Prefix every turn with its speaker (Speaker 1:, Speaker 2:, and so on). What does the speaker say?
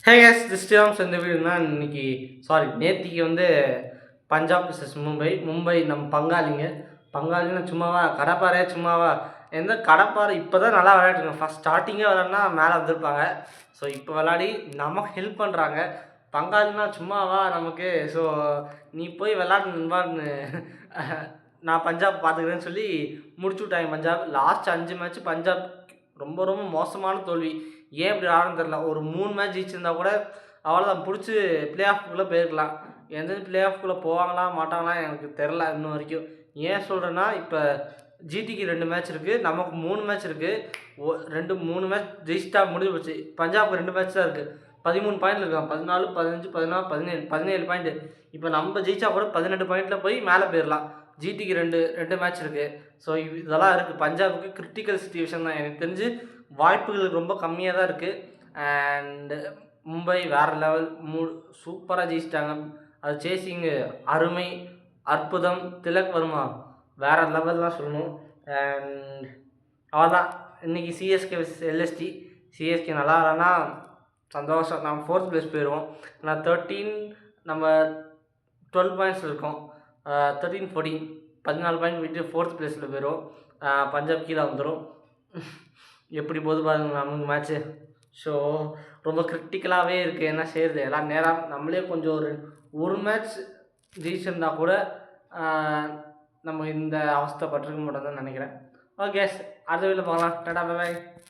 Speaker 1: ஹே case திஸ்டிராம்ஸ் இந்த வீடுனா இன்னைக்கு நேத்திக்கு வந்து பஞ்சாப் விசஸ் மும்பை நம்ம பங்காளின்னு சும்மாவா கடப்பாரே சும்மாவா எந்த கடப்பாரை இப்போ தான் நல்லா விளையாட்டுருங்க. ஃபஸ்ட் ஸ்டார்டிங்கே விளாட்னா மேலே வந்திருப்பாங்க. ஸோ இப்போ விளாடி நமக்கு ஹெல்ப் பண்ணுறாங்க. பங்காளினா சும்மாவா நமக்கு. ஸோ நீ போய் விளாட்ணுன்னு நான் பஞ்சாப் பார்த்துக்கிறேன்னு சொல்லி முடிச்சு விட்டாங்க. பஞ்சாப் லாஸ்ட் 5 மேட்ச் பஞ்சாப் ரொம்ப ரொம்ப மோசமான தோல்வி. ஏன் இப்படி ஆடுன்னு தெரில. ஒரு 3 மேட்ச் ஜெயிச்சிருந்தா கூட அவ்வளோதான், பிடிச்சி ப்ளே ஆஃப்குள்ளே போயிருக்கலாம். எந்த ப்ளே ஆஃப்குள்ளே போவாங்களா மாட்டாங்களா எனக்கு தெரில இன்னும் வரைக்கும். ஏன் சொல்கிறேன்னா, இப்போ ஜிடிக்கு 2 மேட்ச் இருக்குது, நமக்கு 3 மேட்ச் இருக்குது. 3 மேட்ச் ஜெயிச்சிட்டா முடிஞ்சு போச்சு. பஞ்சாபுக்கு 2 மேட்ச் தான் இருக்குது. 13 பாயிண்டில் இருக்கான். 14, 15, 16, 17 பாயிண்ட்டு. இப்போ நம்ம ஜெயிச்சா கூட 18 பாயிண்டில் போய் மேலே போயிடலாம். ஜிடிக்கு ரெண்டு மேட்ச் இருக்குது. ஸோ இதெல்லாம் இருக்குது. பஞ்சாபுக்கு கிரிட்டிக்கல் சிச்சுவேஷன் தான். எனக்கு தெரிஞ்சு வாய்ப்புகள் ரொம்ப கம்மியாக தான் இருக்குது. அண்டு மும்பை வேறு லெவல் சூப்பராக ஜெயிச்சிட்டாங்க. அது சேசிங்கு அருமை, அற்புதம். திலக் வர்மா வேறு லெவல்லாம் சொல்லணும். அண்ட் அவ்வளோதான். இன்றைக்கி சிஎஸ்கே vs எல்எஸ்டி. சிஎஸ்கே நல்லா இல்லைன்னா சந்தோஷம். நம்ம 4th பிளேஸ் போயிடுவோம். நான் 13, நம்ம 12 பாயிண்ட்ஸ் இருக்கோம். 13, 14 14 பாயிண்ட் விட்டு 4th பிளேஸில் போயிடும். பஞ்சாப் கீழே வந்துடும். எப்படி போது பாருங்க நமக்கு மேட்ச்சு. ஸோ ரொம்ப கிரிட்டிக்கலாகவே இருக்குது. என்ன செய்யுது எல்லாம் நேரம். நம்மளே கொஞ்சம் ஒரு மேட்ச் ஜெயிச்சிருந்தா கூட நம்ம இந்த அவஸ்தைப்பட்டிருக்க மாட்டோம்னு நினைக்கிறேன். ஓகே, அடுத்த வீட்டில் பார்க்கலாம். Tata, bye bye.